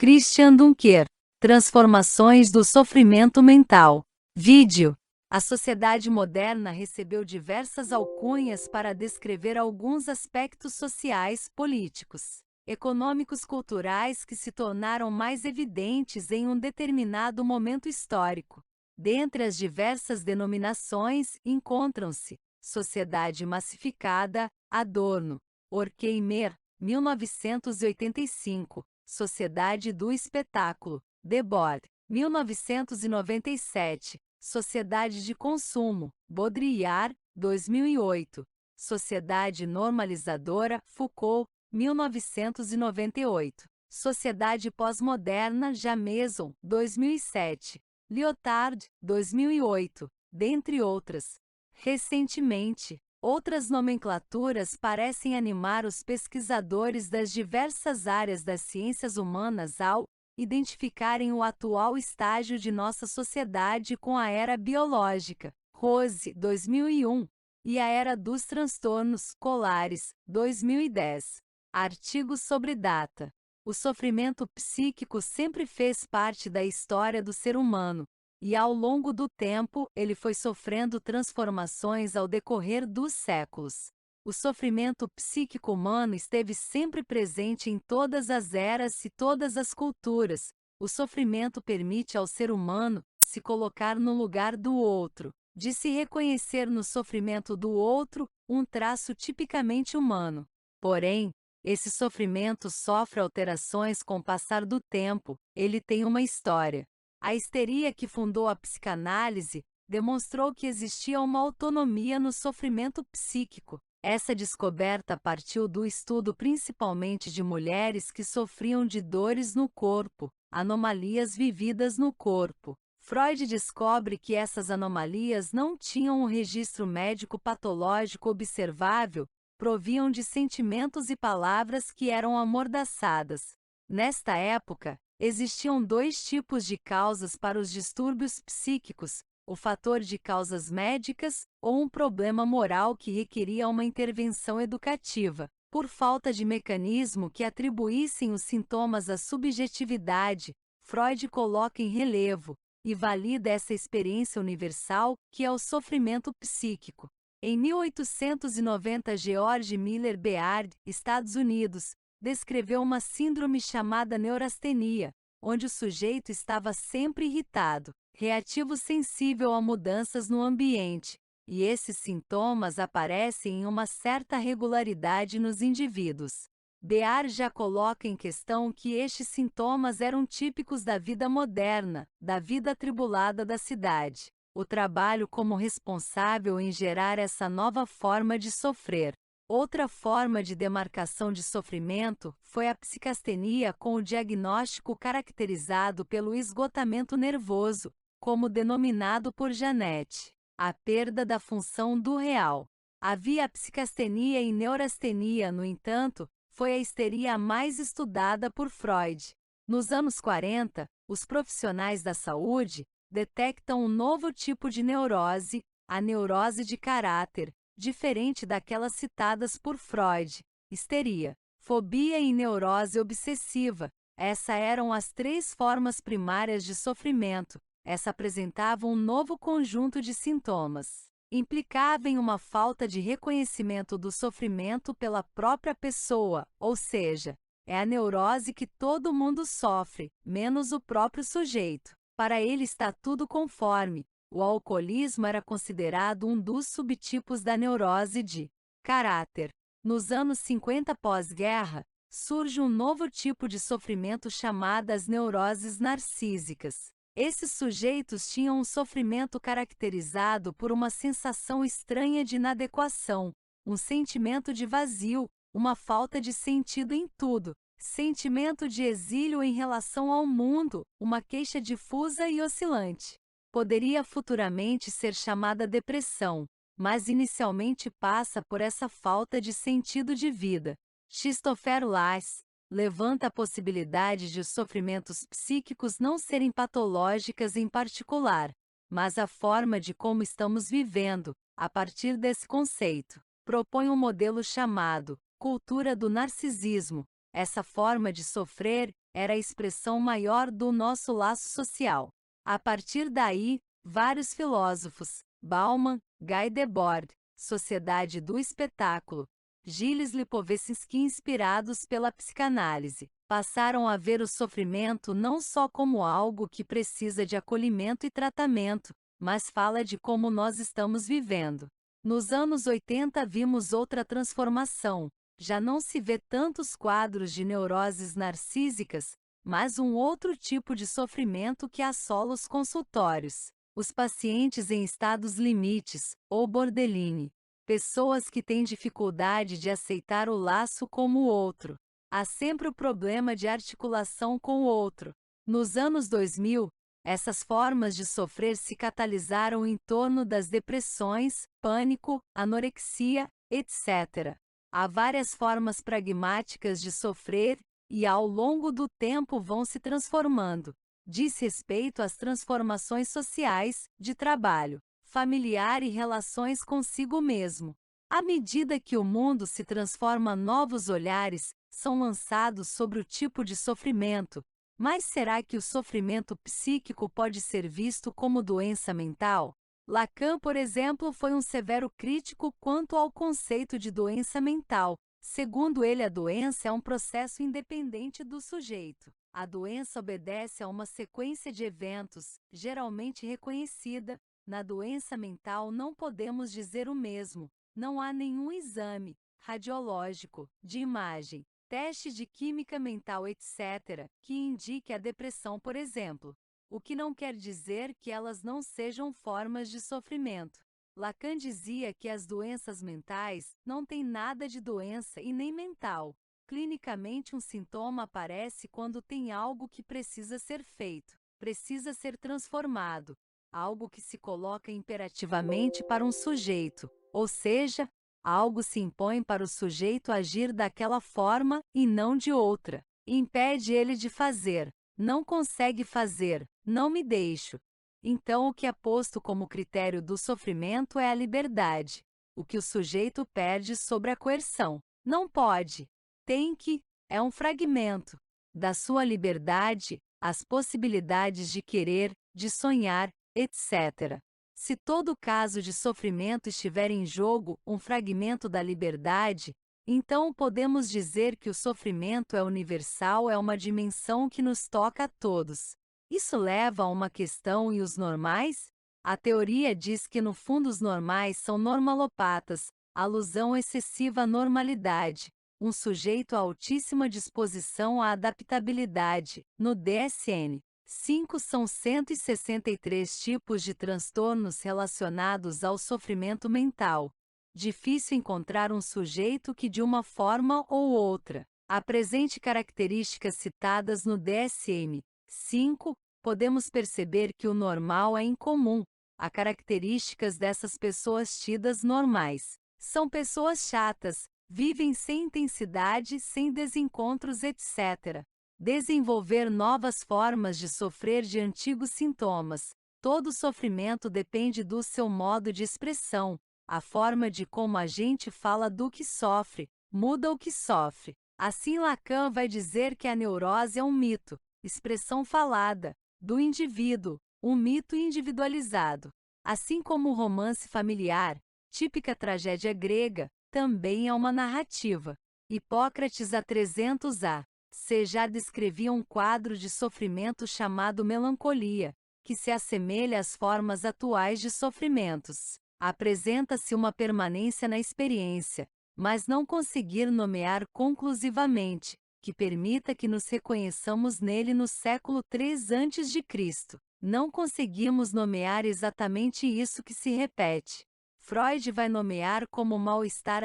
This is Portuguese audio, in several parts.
Christian Dunker. Transformações do sofrimento mental. Vídeo. A sociedade moderna recebeu diversas alcunhas para descrever alguns aspectos sociais, políticos, econômicos, culturais que se tornaram mais evidentes em um determinado momento histórico. Dentre as diversas denominações encontram-se sociedade massificada, Adorno, Horkheimer, 1985, Sociedade do Espetáculo, Debord, 1997, Sociedade de Consumo, Baudrillard, 2008, Sociedade Normalizadora, Foucault, 1998, Sociedade Pós-Moderna, Jameson, 2007, Lyotard, 2008, dentre outras. Recentemente, outras nomenclaturas parecem animar os pesquisadores das diversas áreas das ciências humanas ao identificarem o atual estágio de nossa sociedade com a era biológica, Rose, 2001, e a era dos transtornos Colares, 2010. Artigos sobre data. O sofrimento psíquico sempre fez parte da história do ser humano, e ao longo do tempo ele foi sofrendo transformações ao decorrer dos séculos. O sofrimento psíquico humano esteve sempre presente em todas as eras e todas as culturas. O sofrimento permite ao ser humano se colocar no lugar do outro, de se reconhecer no sofrimento do outro, um traço tipicamente humano. Porém, esse sofrimento sofre alterações com o passar do tempo, ele tem uma história. A histeria que fundou a psicanálise demonstrou que existia uma autonomia no sofrimento psíquico. Essa descoberta partiu do estudo principalmente de mulheres que sofriam de dores no corpo, anomalias vividas no corpo. Freud descobre que essas anomalias não tinham um registro médico patológico observável, proviam de sentimentos e palavras que eram amordaçadas. Nesta época, existiam dois tipos de causas para os distúrbios psíquicos: o fator de causas médicas ou um problema moral que requeria uma intervenção educativa. Por falta de mecanismo que atribuíssem os sintomas à subjetividade, Freud coloca em relevo e valida essa experiência universal que é o sofrimento psíquico. Em 1890, George Miller Beard, Estados Unidos, descreveu uma síndrome chamada neurastenia, onde o sujeito estava sempre irritado, reativo sensível a mudanças no ambiente, e esses sintomas aparecem em uma certa regularidade nos indivíduos. Beard já coloca em questão que estes sintomas eram típicos da vida moderna, da vida atribulada da cidade. O trabalho como responsável em gerar essa nova forma de sofrer. Outra forma de demarcação de sofrimento foi a psicastenia, com o diagnóstico caracterizado pelo esgotamento nervoso, como denominado por Janet, a perda da função do real. Havia a psicastenia e neurastenia, no entanto, foi a histeria a mais estudada por Freud. Nos anos 40, os profissionais da saúde detectam um novo tipo de neurose, a neurose de caráter, diferente daquelas citadas por Freud: histeria, fobia e neurose obsessiva. Essas eram as três formas primárias de sofrimento. Essa apresentava um novo conjunto de sintomas. Implicava em uma falta de reconhecimento do sofrimento pela própria pessoa, ou seja, é a neurose que todo mundo sofre, menos o próprio sujeito. Para ele está tudo conforme. O alcoolismo era considerado um dos subtipos da neurose de caráter. Nos anos 50 pós-guerra, surge um novo tipo de sofrimento chamado as neuroses narcísicas. Esses sujeitos tinham um sofrimento caracterizado por uma sensação estranha de inadequação, um sentimento de vazio, uma falta de sentido em tudo, sentimento de exílio em relação ao mundo, uma queixa difusa e oscilante. Poderia futuramente ser chamada depressão, mas inicialmente passa por essa falta de sentido de vida. Christopher Lass levanta a possibilidade de os sofrimentos psíquicos não serem patológicas em particular, mas a forma de como estamos vivendo, a partir desse conceito. Propõe um modelo chamado cultura do narcisismo. Essa forma de sofrer era a expressão maior do nosso laço social. A partir daí, vários filósofos, Bauman, Guy Debord, Sociedade do Espetáculo, Gilles Lipovetsky, inspirados pela psicanálise, passaram a ver o sofrimento não só como algo que precisa de acolhimento e tratamento, mas fala de como nós estamos vivendo. Nos anos 80 vimos outra transformação. Já não se vê tantos quadros de neuroses narcísicas, mas um outro tipo de sofrimento que assola os consultórios. Os pacientes em estados limites, ou borderline. Pessoas que têm dificuldade de aceitar o laço como o outro. Há sempre o problema de articulação com o outro. Nos anos 2000, essas formas de sofrer se catalisaram em torno das depressões, pânico, anorexia, etc. Há várias formas pragmáticas de sofrer e, ao longo do tempo, vão se transformando. Diz respeito às transformações sociais, de trabalho, familiar e relações consigo mesmo. À medida que o mundo se transforma, novos olhares são lançados sobre o tipo de sofrimento. Mas será que o sofrimento psíquico pode ser visto como doença mental? Lacan, por exemplo, foi um severo crítico quanto ao conceito de doença mental. Segundo ele, a doença é um processo independente do sujeito. A doença obedece a uma sequência de eventos, geralmente reconhecida. Na doença mental não podemos dizer o mesmo. Não há nenhum exame radiológico, de imagem, teste de química mental, etc., que indique a depressão, por exemplo. O que não quer dizer que elas não sejam formas de sofrimento. Lacan dizia que as doenças mentais não têm nada de doença e nem mental. Clinicamente, um sintoma aparece quando tem algo que precisa ser feito, precisa ser transformado, algo que se coloca imperativamente para um sujeito, ou seja, algo se impõe para o sujeito agir daquela forma e não de outra. Impede ele de fazer, não consegue fazer, não me deixo. Então, o que é posto como critério do sofrimento é a liberdade. O que o sujeito perde sobre a coerção. Não pode, tem que, é um fragmento da sua liberdade, as possibilidades de querer, de sonhar, etc. Se todo caso de sofrimento estiver em jogo, um fragmento da liberdade, então podemos dizer que o sofrimento é universal, é uma dimensão que nos toca a todos. Isso leva a uma questão: e os normais? A teoria diz que no fundo os normais são normalopatas, alusão excessiva à normalidade, um sujeito a altíssima disposição à adaptabilidade. No DSM-5 são 163 tipos de transtornos relacionados ao sofrimento mental. Difícil encontrar um sujeito que, de uma forma ou outra, apresente características citadas no DSM-5, podemos perceber que o normal é incomum. Há características dessas pessoas tidas normais. São pessoas chatas, vivem sem intensidade, sem desencontros, etc. Desenvolver novas formas de sofrer de antigos sintomas. Todo sofrimento depende do seu modo de expressão. A forma de como a gente fala do que sofre, muda o que sofre. Assim, Lacan vai dizer que a neurose é um mito, expressão falada, do indivíduo, um mito individualizado. Assim como o romance familiar, típica tragédia grega, também é uma narrativa. Hipócrates, há 300 a.C., já descrevia um quadro de sofrimento chamado melancolia, que se assemelha às formas atuais de sofrimentos. Apresenta-se uma permanência na experiência, mas não conseguir nomear conclusivamente, que permita que nos reconheçamos nele no século III a.C. Não conseguimos nomear exatamente isso que se repete. Freud vai nomear como mal-estar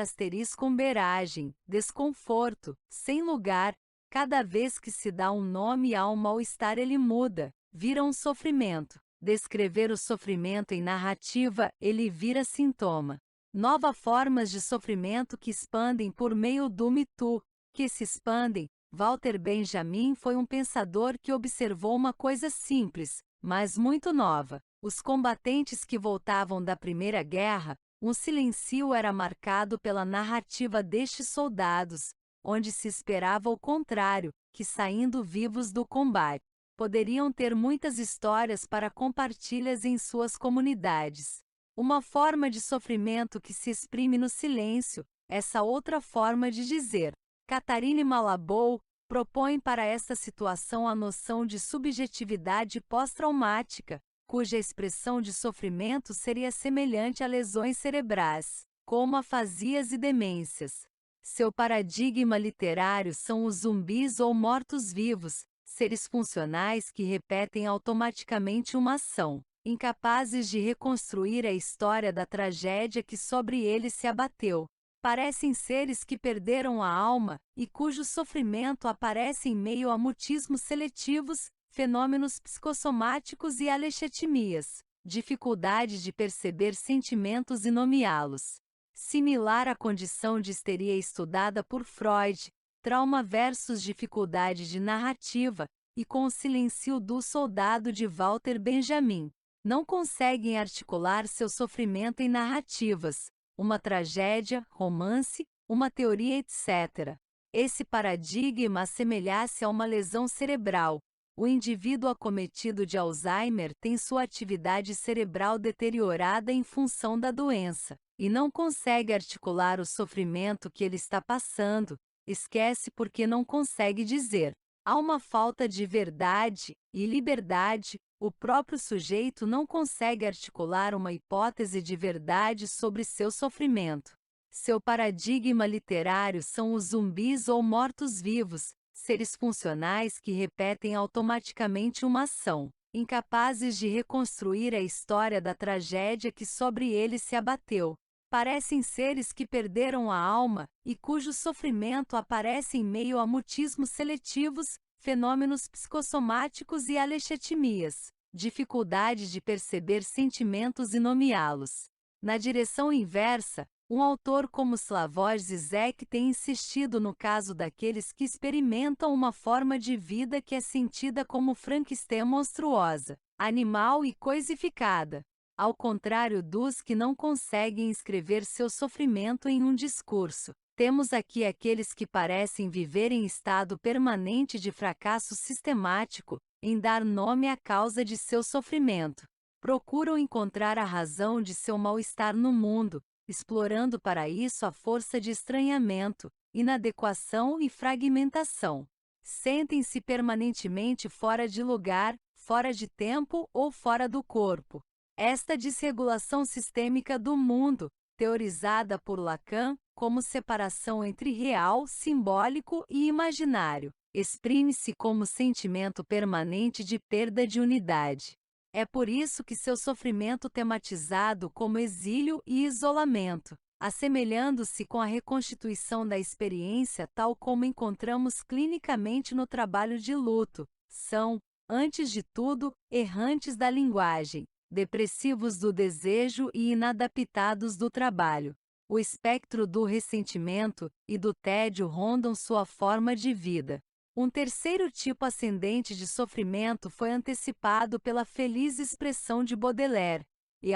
*beragem, desconforto, sem lugar. Cada vez que se dá um nome a um mal-estar, ele muda, vira um sofrimento. Descrever o sofrimento em narrativa, ele vira sintoma. Novas formas de sofrimento que expandem por meio do Me Too, que se expandem. Walter Benjamin foi um pensador que observou uma coisa simples, mas muito nova. Os combatentes que voltavam da Primeira Guerra, um silêncio era marcado pela narrativa destes soldados, onde se esperava o contrário, que, saindo vivos do combate, poderiam ter muitas histórias para compartilhar em suas comunidades. Uma forma de sofrimento que se exprime no silêncio, essa outra forma de dizer. Catherine Malabou propõe para esta situação a noção de subjetividade pós-traumática, cuja expressão de sofrimento seria semelhante a lesões cerebrais, como afasias e demências. Seu paradigma literário são os zumbis ou mortos-vivos, seres funcionais que repetem automaticamente uma ação, incapazes de reconstruir a história da tragédia que sobre eles se abateu. Parecem seres que perderam a alma e cujo sofrimento aparece em meio a mutismos seletivos, fenômenos psicossomáticos e alexietimias, dificuldade de perceber sentimentos e nomeá-los. Similar à condição de histeria estudada por Freud, trauma versus dificuldade de narrativa, e com o silêncio do soldado de Walter Benjamin, não conseguem articular seu sofrimento em narrativas, uma tragédia, romance, uma teoria, etc. Esse paradigma assemelha-se a uma lesão cerebral. O indivíduo acometido de Alzheimer tem sua atividade cerebral deteriorada em função da doença, e não consegue articular o sofrimento que ele está passando, esquece porque não consegue dizer. Há uma falta de verdade e liberdade, o próprio sujeito não consegue articular uma hipótese de verdade sobre seu sofrimento. Seu paradigma literário são os zumbis ou mortos-vivos, seres funcionais que repetem automaticamente uma ação, incapazes de reconstruir a história da tragédia que sobre eles se abateu. Parecem seres que perderam a alma e cujo sofrimento aparece em meio a mutismos seletivos, fenômenos psicossomáticos e alexietimias, dificuldade de perceber sentimentos e nomeá-los. Na direção inversa, um autor como Slavoj Zizek tem insistido no caso daqueles que experimentam uma forma de vida que é sentida como Frankenstein monstruosa, animal e coisificada, ao contrário dos que não conseguem escrever seu sofrimento em um discurso. Temos aqui aqueles que parecem viver em estado permanente de fracasso sistemático, em dar nome à causa de seu sofrimento. Procuram encontrar a razão de seu mal-estar no mundo, explorando para isso a força de estranhamento, inadequação e fragmentação. Sentem-se permanentemente fora de lugar, fora de tempo ou fora do corpo. Esta desregulação sistêmica do mundo, teorizada por Lacan como separação entre real, simbólico e imaginário, exprime-se como sentimento permanente de perda de unidade. É por isso que seu sofrimento tematizado como exílio e isolamento, assemelhando-se com a reconstituição da experiência tal como encontramos clinicamente no trabalho de luto, são, antes de tudo, errantes da linguagem, depressivos do desejo e inadaptados do trabalho. O espectro do ressentimento e do tédio rondam sua forma de vida. Um terceiro tipo ascendente de sofrimento foi antecipado pela feliz expressão de Baudelaire, e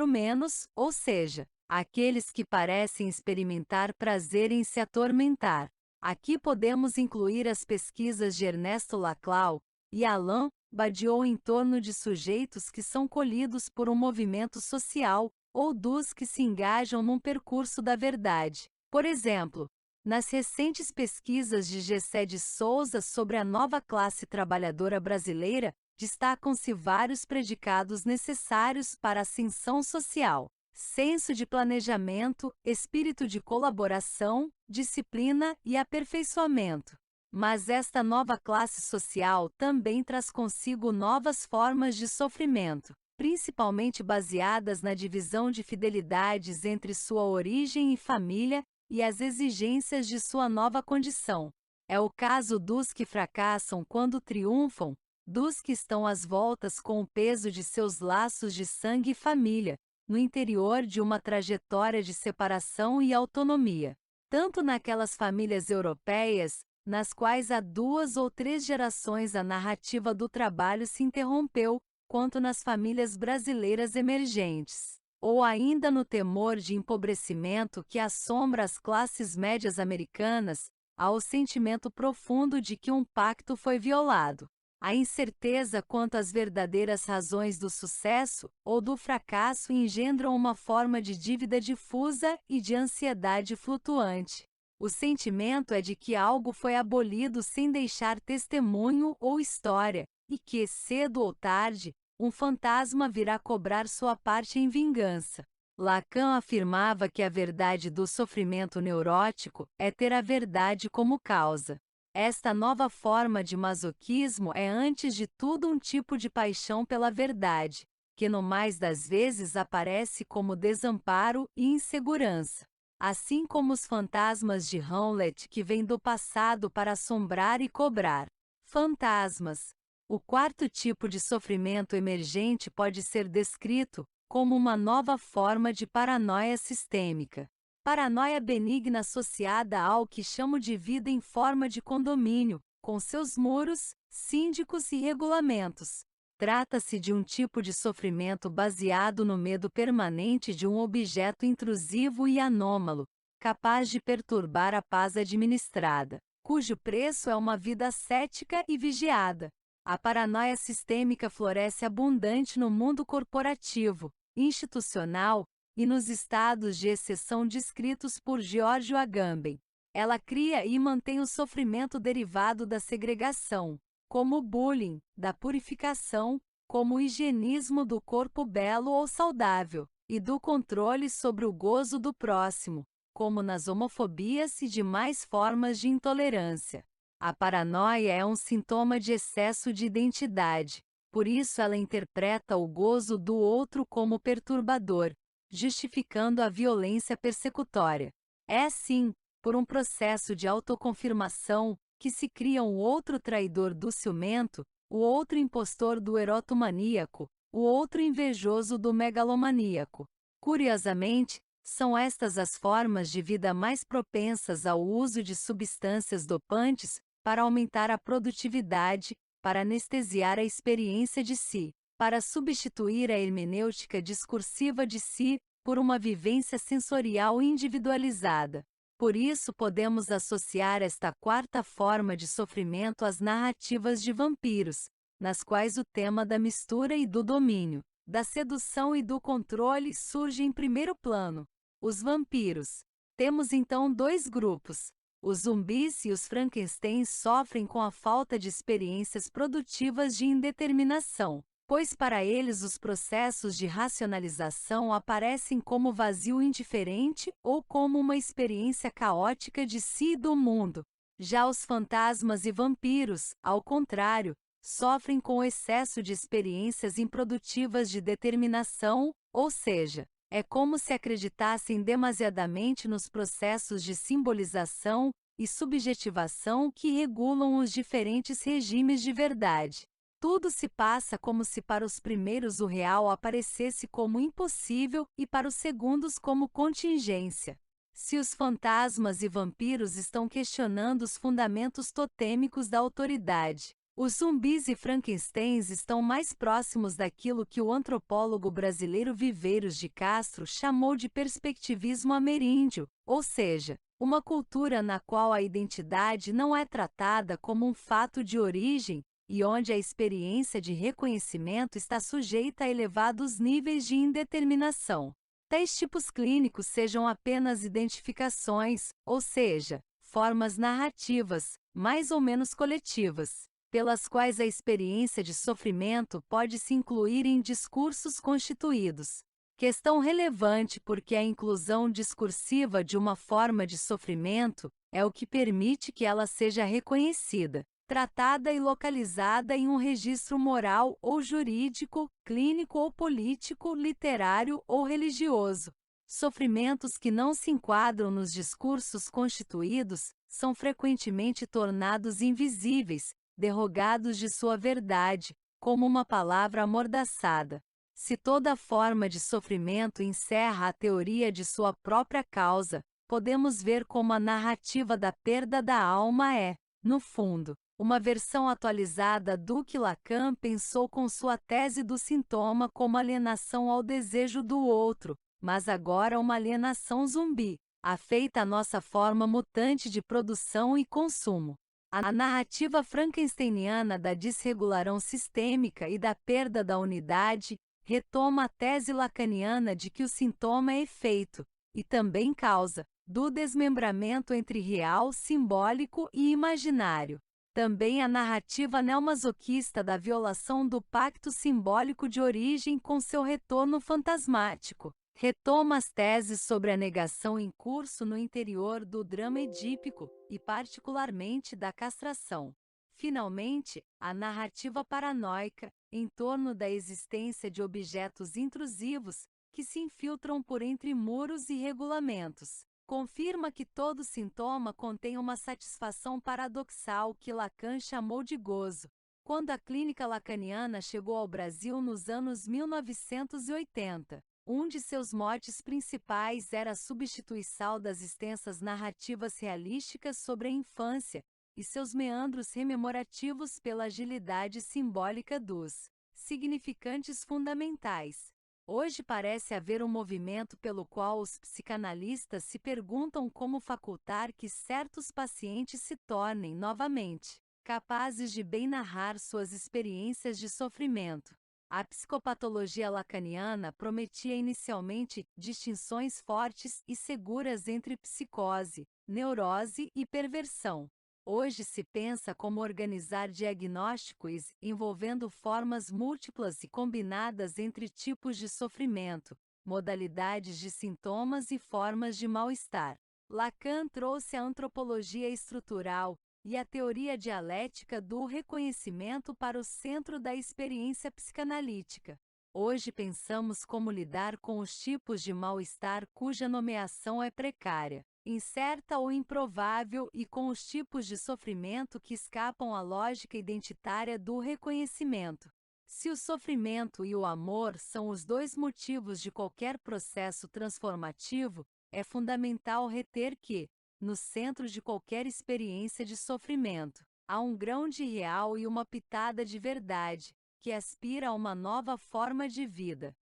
menos, ou seja, aqueles que parecem experimentar prazer em se atormentar. Aqui podemos incluir as pesquisas de Ernesto Laclau e Alain Badiou em torno de sujeitos que são colhidos por um movimento social, ou dos que se engajam num percurso da verdade. Por exemplo, nas recentes pesquisas de Gessé de Souza sobre a nova classe trabalhadora brasileira, destacam-se vários predicados necessários para a ascensão social: senso de planejamento, espírito de colaboração, disciplina e aperfeiçoamento. Mas esta nova classe social também traz consigo novas formas de sofrimento, principalmente baseadas na divisão de fidelidades entre sua origem e família e as exigências de sua nova condição. É o caso dos que fracassam quando triunfam, dos que estão às voltas com o peso de seus laços de sangue e família, no interior de uma trajetória de separação e autonomia. Tanto naquelas famílias europeias, nas quais há 2 ou 3 gerações a narrativa do trabalho se interrompeu, quanto nas famílias brasileiras emergentes, ou ainda no temor de empobrecimento que assombra as classes médias americanas, há o sentimento profundo de que um pacto foi violado. A incerteza quanto às verdadeiras razões do sucesso ou do fracasso engendram uma forma de dívida difusa e de ansiedade flutuante. O sentimento é de que algo foi abolido sem deixar testemunho ou história, e que, cedo ou tarde, um fantasma virá cobrar sua parte em vingança. Lacan afirmava que a verdade do sofrimento neurótico é ter a verdade como causa. Esta nova forma de masoquismo é antes de tudo um tipo de paixão pela verdade, que no mais das vezes aparece como desamparo e insegurança. Assim como os fantasmas de Hamlet que vêm do passado para assombrar e cobrar. Fantasmas. O quarto tipo de sofrimento emergente pode ser descrito como uma nova forma de paranoia sistêmica. Paranoia benigna associada ao que chamo de vida em forma de condomínio, com seus muros, síndicos e regulamentos. Trata-se de um tipo de sofrimento baseado no medo permanente de um objeto intrusivo e anômalo, capaz de perturbar a paz administrada, cujo preço é uma vida cética e vigiada. A paranoia sistêmica floresce abundante no mundo corporativo, institucional e nos estados de exceção descritos por Giorgio Agamben. Ela cria e mantém o sofrimento derivado da segregação, como o bullying, da purificação, como o higienismo do corpo belo ou saudável, e do controle sobre o gozo do próximo, como nas homofobias e demais formas de intolerância. A paranoia é um sintoma de excesso de identidade, por isso ela interpreta o gozo do outro como perturbador, justificando a violência persecutória. É assim, por um processo de autoconfirmação, que se cria um outro traidor do ciumento, o outro impostor do erotomaníaco, o outro invejoso do megalomaníaco. Curiosamente, são estas as formas de vida mais propensas ao uso de substâncias dopantes para aumentar a produtividade, para anestesiar a experiência de si, para substituir a hermenêutica discursiva de si por uma vivência sensorial individualizada. Por isso podemos associar esta quarta forma de sofrimento às narrativas de vampiros, nas quais o tema da mistura e do domínio, da sedução e do controle surge em primeiro plano. Os vampiros. Temos então dois grupos. Os zumbis e os Frankensteins sofrem com a falta de experiências produtivas de indeterminação, pois para eles os processos de racionalização aparecem como vazio indiferente ou como uma experiência caótica de si e do mundo. Já os fantasmas e vampiros, ao contrário, sofrem com o excesso de experiências improdutivas de determinação, ou seja, é como se acreditassem demasiadamente nos processos de simbolização e subjetivação que regulam os diferentes regimes de verdade. Tudo se passa como se para os primeiros o real aparecesse como impossível e para os segundos como contingência. Se os fantasmas e vampiros estão questionando os fundamentos totêmicos da autoridade, os zumbis e Frankensteins estão mais próximos daquilo que o antropólogo brasileiro Viveiros de Castro chamou de perspectivismo ameríndio, ou seja, uma cultura na qual a identidade não é tratada como um fato de origem e onde a experiência de reconhecimento está sujeita a elevados níveis de indeterminação. Tais tipos clínicos sejam apenas identificações, ou seja, formas narrativas, mais ou menos coletivas, pelas quais a experiência de sofrimento pode se incluir em discursos constituídos. Questão relevante porque a inclusão discursiva de uma forma de sofrimento é o que permite que ela seja reconhecida, tratada e localizada em um registro moral ou jurídico, clínico ou político, literário ou religioso. Sofrimentos que não se enquadram nos discursos constituídos são frequentemente tornados invisíveis, derrogados de sua verdade, como uma palavra amordaçada. Se toda forma de sofrimento encerra a teoria de sua própria causa, podemos ver como a narrativa da perda da alma é, no fundo, uma versão atualizada do que Lacan pensou com sua tese do sintoma como alienação ao desejo do outro, mas agora uma alienação zumbi. afeita a nossa forma mutante de produção e consumo. A narrativa frankensteiniana da desregulação sistêmica e da perda da unidade retoma a tese lacaniana de que o sintoma é efeito, e também causa, do desmembramento entre real, simbólico e imaginário. Também a narrativa neomasoquista da violação do pacto simbólico de origem com seu retorno fantasmático retoma as teses sobre a negação em curso no interior do drama edípico, e particularmente da castração. Finalmente, a narrativa paranoica, em torno da existência de objetos intrusivos, que se infiltram por entre muros e regulamentos, confirma que todo sintoma contém uma satisfação paradoxal que Lacan chamou de gozo. Quando a clínica lacaniana chegou ao Brasil nos anos 1980, um de seus motes principais era a substituição das extensas narrativas realísticas sobre a infância e seus meandros rememorativos pela agilidade simbólica dos significantes fundamentais. Hoje parece haver um movimento pelo qual os psicanalistas se perguntam como facultar que certos pacientes se tornem, novamente, capazes de bem narrar suas experiências de sofrimento. A psicopatologia lacaniana prometia inicialmente distinções fortes e seguras entre psicose, neurose e perversão. Hoje se pensa como organizar diagnósticos envolvendo formas múltiplas e combinadas entre tipos de sofrimento, modalidades de sintomas e formas de mal-estar. Lacan trouxe a antropologia estrutural e a teoria dialética do reconhecimento para o centro da experiência psicanalítica. Hoje pensamos como lidar com os tipos de mal-estar cuja nomeação é precária, incerta ou improvável, e com os tipos de sofrimento que escapam à lógica identitária do reconhecimento. Se o sofrimento e o amor são os dois motivos de qualquer processo transformativo, é fundamental reter que, no centro de qualquer experiência de sofrimento, há um grão de real e uma pitada de verdade, que aspira a uma nova forma de vida.